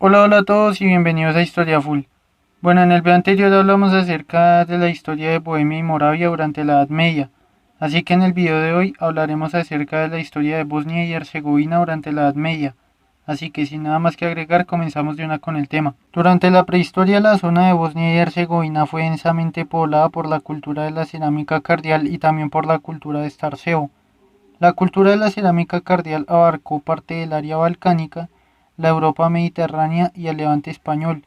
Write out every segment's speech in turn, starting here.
Hola, hola a todos y bienvenidos a Historia Full. Bueno, en el video anterior hablamos acerca de la historia de Bohemia y Moravia durante la Edad Media, así que en el video de hoy hablaremos acerca de la historia de Bosnia y Herzegovina durante la Edad Media. Así que sin nada más que agregar, comenzamos de una con el tema. Durante la prehistoria, la zona de Bosnia y Herzegovina fue densamente poblada por la cultura de la cerámica cardial y también por la cultura de Starceo. La cultura de la cerámica cardial abarcó parte del área balcánica, la Europa mediterránea y el Levante español.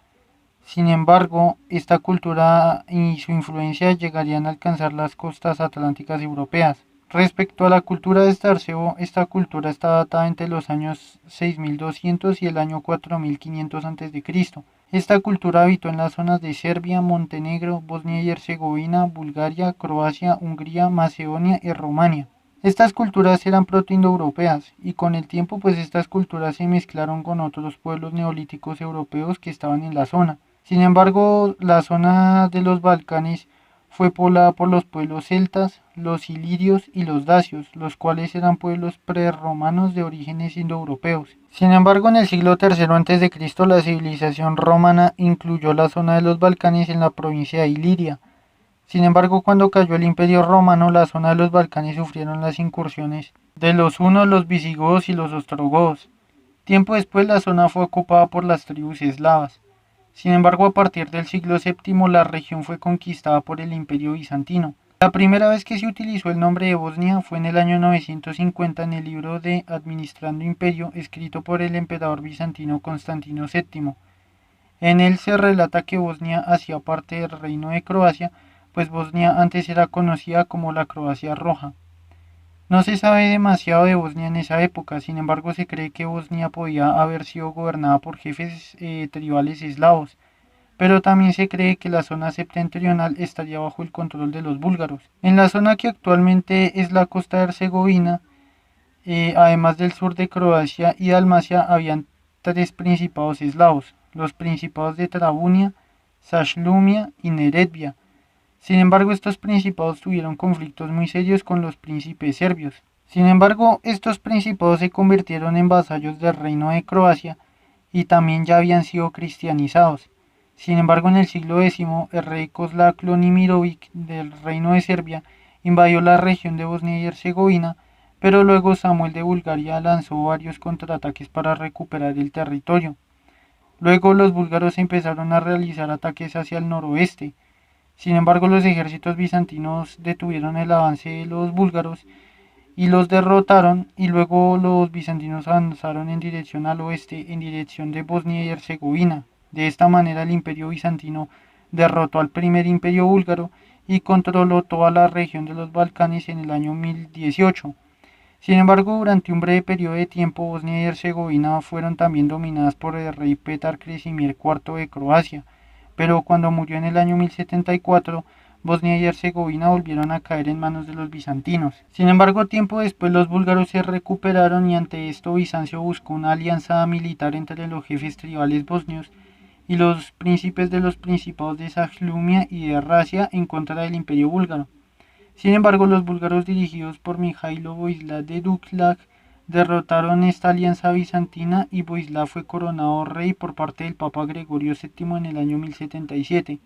Sin embargo, esta cultura y su influencia llegarían a alcanzar las costas atlánticas europeas. Respecto a la cultura de Starceo, esta cultura está datada entre los años 6200 y el año 4500 a.C. Esta cultura habitó en las zonas de Serbia, Montenegro, Bosnia y Herzegovina, Bulgaria, Croacia, Hungría, Macedonia y Rumania. Estas culturas eran protoindoeuropeas y con el tiempo pues estas culturas se mezclaron con otros pueblos neolíticos europeos que estaban en la zona. Sin embargo, la zona de los Balcanes fue poblada por los pueblos celtas, los ilirios y los dacios, los cuales eran pueblos prerromanos de orígenes indoeuropeos. Sin embargo, en el siglo III a.C., la civilización romana incluyó la zona de los Balcanes en la provincia de Iliria. Sin embargo, cuando cayó el Imperio Romano, la zona de los Balcanes sufrieron las incursiones de los hunos, los visigodos y los ostrogodos. Tiempo después, la zona fue ocupada por las tribus eslavas. Sin embargo, a partir del siglo VII, la región fue conquistada por el Imperio Bizantino. La primera vez que se utilizó el nombre de Bosnia fue en el año 950 en el libro de Administrando Imperio, escrito por el emperador bizantino Constantino VII. En él se relata que Bosnia hacía parte del reino de Croacia, pues Bosnia antes era conocida como la Croacia Roja. No se sabe demasiado de Bosnia en esa época, sin embargo se cree que Bosnia podía haber sido gobernada por jefes tribales eslavos, pero también se cree que la zona septentrional estaría bajo el control de los búlgaros. En la zona que actualmente es la costa de Herzegovina, además del sur de Croacia y Dalmacia, habían tres principados eslavos, los principados de Trabunia, Sashlumia y Neretbia. Sin embargo, estos principados tuvieron conflictos muy serios con los príncipes serbios. Sin embargo, estos principados se convirtieron en vasallos del reino de Croacia y también ya habían sido cristianizados. Sin embargo, en el siglo X, el rey Kozlak Klonimirovic del reino de Serbia invadió la región de Bosnia y Herzegovina, pero luego Samuel de Bulgaria lanzó varios contraataques para recuperar el territorio. Luego los búlgaros empezaron a realizar ataques hacia el noroeste. Sin embargo, los ejércitos bizantinos detuvieron el avance de los búlgaros y los derrotaron, y luego los bizantinos avanzaron en dirección al oeste, en dirección de Bosnia y Herzegovina. De esta manera el imperio bizantino derrotó al primer imperio búlgaro y controló toda la región de los Balcanes en el año 1018. Sin embargo, durante un breve periodo de tiempo, Bosnia y Herzegovina fueron también dominadas por el rey Petar Kresimir IV de Croacia, pero cuando murió en el año 1074, Bosnia y Herzegovina volvieron a caer en manos de los bizantinos. Sin embargo, tiempo después los búlgaros se recuperaron y ante esto Bizancio buscó una alianza militar entre los jefes tribales bosnios y los príncipes de los principados de Sajlumia y de Rasia en contra del imperio búlgaro. Sin embargo, los búlgaros dirigidos por Mijailo Voislav de Duklaj derrotaron esta alianza bizantina y Voislav fue coronado rey por parte del Papa Gregorio VII en el año 1077.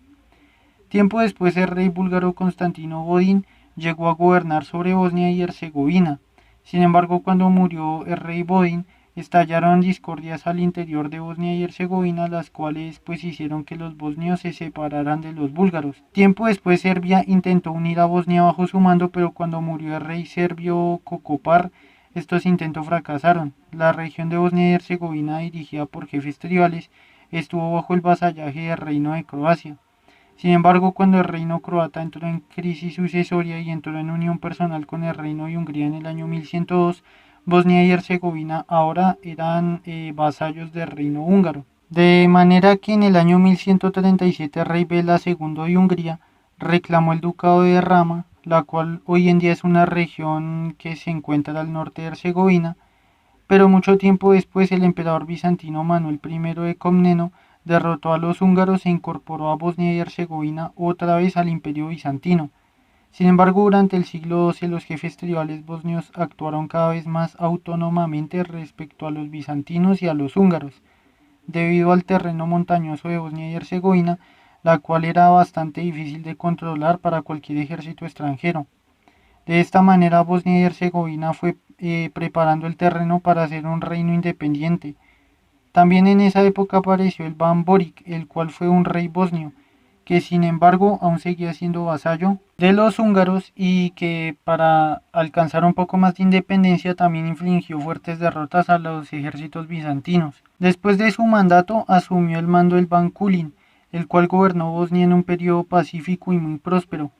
Tiempo después el rey búlgaro Constantino Godin llegó a gobernar sobre Bosnia y Herzegovina. Sin embargo, cuando murió el rey Bodin, estallaron discordias al interior de Bosnia y Herzegovina, las cuales pues hicieron que los bosnios se separaran de los búlgaros. Tiempo después Serbia intentó unir a Bosnia bajo su mando, pero cuando murió el rey serbio Kokopar, estos intentos fracasaron. La región de Bosnia y Herzegovina, dirigida por jefes tribales, estuvo bajo el vasallaje del reino de Croacia. Sin embargo, cuando el reino croata entró en crisis sucesoria y entró en unión personal con el reino de Hungría en el año 1102, Bosnia y Herzegovina ahora eran vasallos del reino húngaro. De manera que en el año 1137 el rey Bela II de Hungría reclamó el ducado de Rama, la cual hoy en día es una región que se encuentra al norte de Herzegovina, pero mucho tiempo después el emperador bizantino Manuel I de Comneno derrotó a los húngaros e incorporó a Bosnia y Herzegovina otra vez al imperio bizantino. Sin embargo, durante el siglo XII los jefes tribales bosnios actuaron cada vez más autónomamente respecto a los bizantinos y a los húngaros. debido al terreno montañoso de Bosnia y Herzegovina, la cual era bastante difícil de controlar para cualquier ejército extranjero. De esta manera Bosnia y Herzegovina fue preparando el terreno para ser un reino independiente. También en esa época apareció el Ban Boric, el cual fue un rey bosnio, que sin embargo aún seguía siendo vasallo de los húngaros y que para alcanzar un poco más de independencia también infligió fuertes derrotas a los ejércitos bizantinos. Después de su mandato asumió el mando el Ban Kulin, el cual gobernó Bosnia en un periodo pacífico y muy próspero.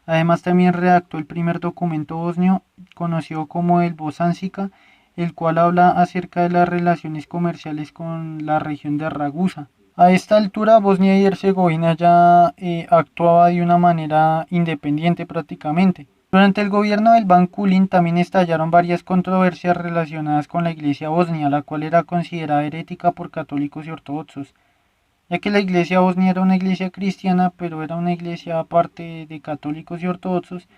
Además también redactó el primer documento bosnio conocido como el Bosansika, el cual habla acerca de las relaciones comerciales con la región de Ragusa. A esta altura Bosnia y Herzegovina ya actuaba de una manera independiente prácticamente. Durante el gobierno del Ban Kulin también estallaron varias controversias relacionadas con la iglesia bosnia, la cual era considerada herética por católicos y ortodoxos, ya que la iglesia bosnia era una iglesia cristiana, pero era una iglesia aparte de católicos y ortodoxos,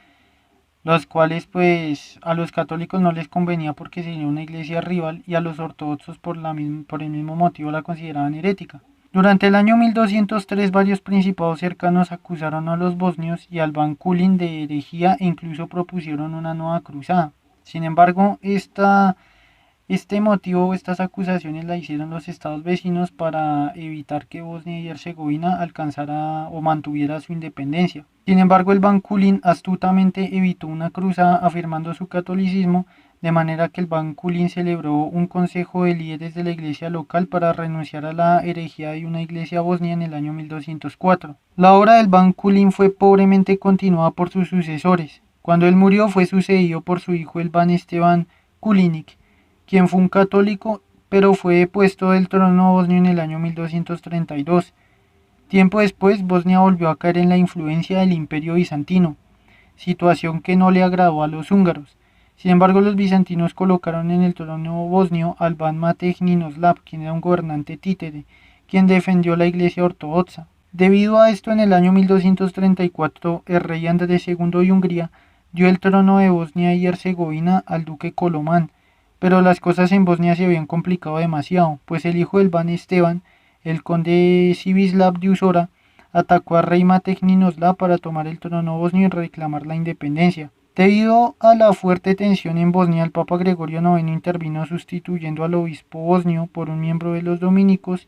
los cuales pues a los católicos no les convenía porque sería una iglesia rival y a los ortodoxos por el mismo motivo la consideraban herética. Durante el año 1203 varios principados cercanos acusaron a los bosnios y al Ban Kulin de herejía e incluso propusieron una nueva cruzada. Sin embargo, este motivo o estas acusaciones la hicieron los estados vecinos para evitar que Bosnia y Herzegovina alcanzara o mantuviera su independencia. Sin embargo, el Ban Kulin astutamente evitó una cruzada afirmando su catolicismo, de manera que el Ban Kulin celebró un consejo de líderes de la iglesia local para renunciar a la herejía de una iglesia bosnia en el año 1204. La obra del Ban Kulin fue pobremente continuada por sus sucesores. Cuando él murió fue sucedido por su hijo el Ban Esteban Kulinik, quien fue un católico, pero fue depuesto del trono bosnio en el año 1232. Tiempo después, Bosnia volvió a caer en la influencia del Imperio bizantino, situación que no le agradó a los húngaros. Sin embargo, los bizantinos colocaron en el trono bosnio al Ban Matej Ninoslav, quien era un gobernante títere, quien defendió la iglesia ortodoxa. Debido a esto, en el año 1234, el rey Andrés II de Hungría dio el trono de Bosnia y Herzegovina al duque Colomán, pero las cosas en Bosnia se habían complicado demasiado, pues el hijo del Ban Esteban, el conde Sivislav de Usora, atacó a rey Matej Ninoslav para tomar el trono bosnio y reclamar la independencia. Debido a la fuerte tensión en Bosnia, el Papa Gregorio IX intervino sustituyendo al obispo bosnio por un miembro de los dominicos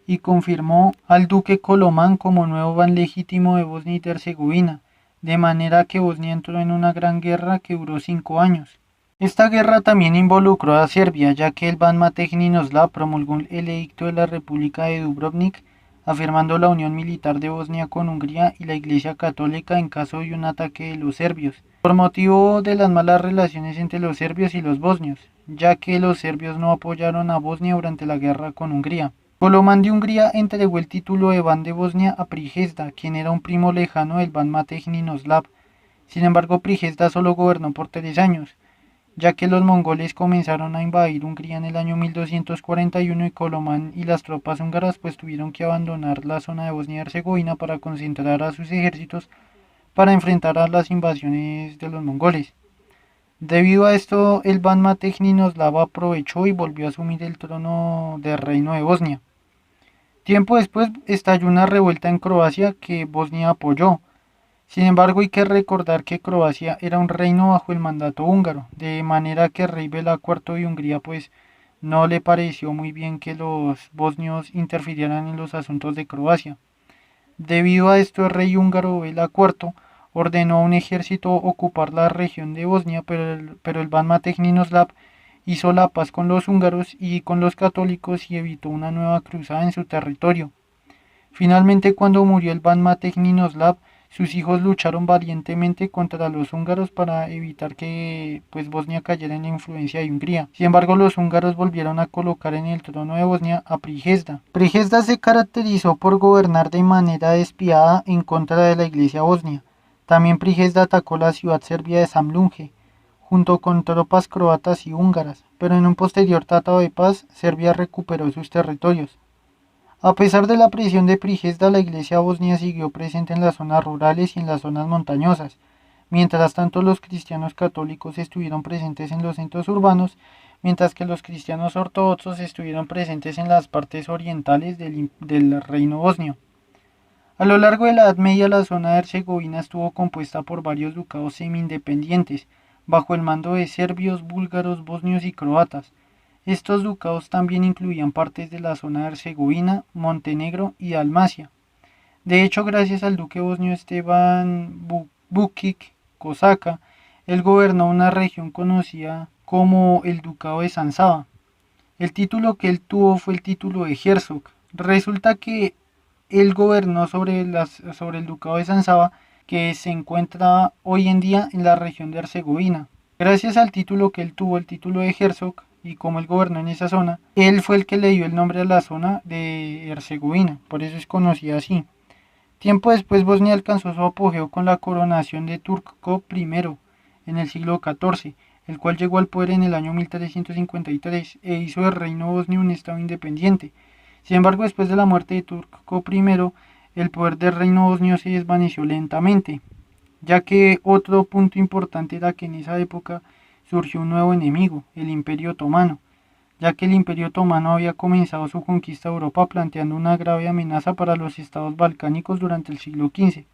y confirmó al duque Colomán como nuevo ban legítimo de Bosnia y Herzegovina, de manera que Bosnia entró en una gran guerra que duró 5 años. Esta guerra también involucró a Serbia, ya que el Ban Matej Ninoslav promulgó el edicto de la República de Dubrovnik, afirmando la unión militar de Bosnia con Hungría y la Iglesia Católica en caso de un ataque de los serbios, por motivo de las malas relaciones entre los serbios y los bosnios, ya que los serbios no apoyaron a Bosnia durante la guerra con Hungría. Colomán de Hungría entregó el título de Ban de Bosnia a Prijezda, quien era un primo lejano del Ban Matej Ninoslav. Sin embargo, Prijezda solo gobernó por 3 años, ya que los mongoles comenzaron a invadir Hungría en el año 1241 y Colomán y las tropas húngaras pues tuvieron que abandonar la zona de Bosnia y Herzegovina para concentrar a sus ejércitos para enfrentar a las invasiones de los mongoles. Debido a esto, el Ban Matej Ninoslav aprovechó y volvió a asumir el trono del reino de Bosnia. Tiempo después estalló una revuelta en Croacia que Bosnia apoyó. Sin embargo, hay que recordar que Croacia era un reino bajo el mandato húngaro, de manera que el rey Bela IV de Hungría pues no le pareció muy bien que los bosnios interfirieran en los asuntos de Croacia. Debido a esto, el rey húngaro Bela IV ordenó a un ejército ocupar la región de Bosnia, pero el Ban Matej Ninoslav hizo la paz con los húngaros y con los católicos y evitó una nueva cruzada en su territorio. Finalmente, cuando murió el Ban Matej Ninoslav, sus hijos lucharon valientemente contra los húngaros para evitar que pues, Bosnia cayera en la influencia de Hungría. Sin embargo, los húngaros volvieron a colocar en el trono de Bosnia a Prijezda. Prijezda se caracterizó por gobernar de manera despiadada en contra de la iglesia bosnia. También Prijezda atacó la ciudad serbia de Samlunge, junto con tropas croatas y húngaras, pero en un posterior tratado de paz, Serbia recuperó sus territorios. A pesar de la presión de Prijezda, la iglesia bosnia siguió presente en las zonas rurales y en las zonas montañosas. Mientras tanto, los cristianos católicos estuvieron presentes en los centros urbanos, mientras que los cristianos ortodoxos estuvieron presentes en las partes orientales del reino bosnio. A lo largo de la Edad Media, la zona de Herzegovina estuvo compuesta por varios ducados semi-independientes, bajo el mando de serbios, búlgaros, bosnios y croatas. Estos ducados también incluían partes de la zona de Herzegovina, Montenegro y Dalmacia. De hecho, gracias al duque bosnio Esteban Vukić Kosača, él gobernó una región conocida como el Ducado de San Sava. El título que él tuvo fue el título de Herzog. Resulta que él gobernó sobre el Ducado de San Sava, que se encuentra hoy en día en la región de Herzegovina. Gracias al título que él tuvo, el título de Herzog, y como él gobernó en esa zona, él fue el que le dio el nombre a la zona de Herzegovina, por eso es conocida así. Tiempo después Bosnia alcanzó su apogeo con la coronación de Turco I en el siglo XIV, el cual llegó al poder en el año 1353 e hizo del reino bosnio un estado independiente. Sin embargo, después de la muerte de Turco I, el poder del reino bosnio se desvaneció lentamente, ya que otro punto importante era que en esa época surgió un nuevo enemigo, el Imperio Otomano, ya que el Imperio Otomano había comenzado su conquista de Europa planteando una grave amenaza para los estados balcánicos durante el siglo XV.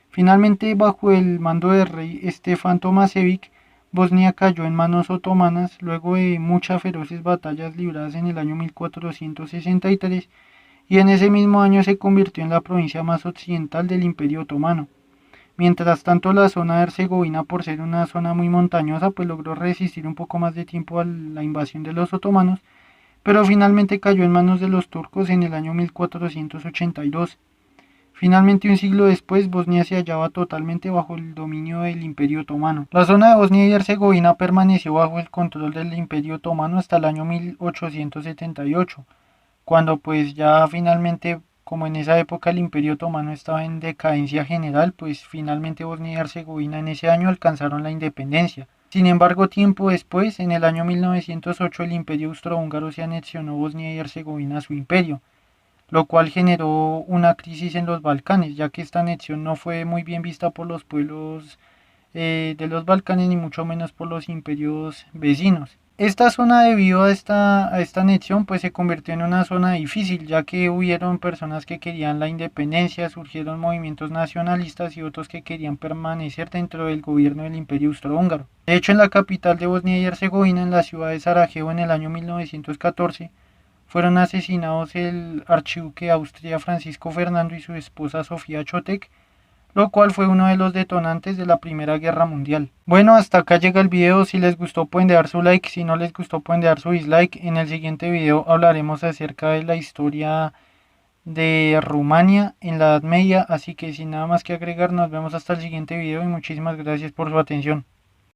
Finalmente, bajo el mando del rey Stefan Tomasevic, Bosnia cayó en manos otomanas luego de muchas feroces batallas libradas en el año 1463 y en ese mismo año se convirtió en la provincia más occidental del Imperio Otomano. Mientras tanto, la zona de Herzegovina, por ser una zona muy montañosa, pues logró resistir un poco más de tiempo a la invasión de los otomanos, pero finalmente cayó en manos de los turcos en el año 1482. Finalmente, un siglo después, Bosnia se hallaba totalmente bajo el dominio del Imperio Otomano. La zona de Bosnia y Herzegovina permaneció bajo el control del Imperio Otomano hasta el año 1878, cuando pues ya finalmente, como en esa época el Imperio Otomano estaba en decadencia general, pues finalmente Bosnia y Herzegovina en ese año alcanzaron la independencia. Sin embargo, tiempo después, en el año 1908, el Imperio Austrohúngaro se anexionó Bosnia y Herzegovina a su imperio, lo cual generó una crisis en los Balcanes, ya que esta anexión no fue muy bien vista por los pueblos de los Balcanes, ni mucho menos por los imperios vecinos. Esta zona, debido a esta anexión, pues se convirtió en una zona difícil, ya que hubieron personas que querían la independencia, surgieron movimientos nacionalistas y otros que querían permanecer dentro del gobierno del Imperio Austrohúngaro. De hecho, en la capital de Bosnia y Herzegovina, en la ciudad de Sarajevo, en el año 1914, fueron asesinados el archiduque de Austria Francisco Fernando y su esposa Sofía Chotek, lo cual fue uno de los detonantes de la Primera Guerra Mundial. Bueno, hasta acá llega el video. Si les gustó pueden dejar su like, si no les gustó pueden dejar su dislike. En el siguiente video hablaremos acerca de la historia de Rumania en la Edad Media, así que sin nada más que agregar, nos vemos hasta el siguiente video y muchísimas gracias por su atención.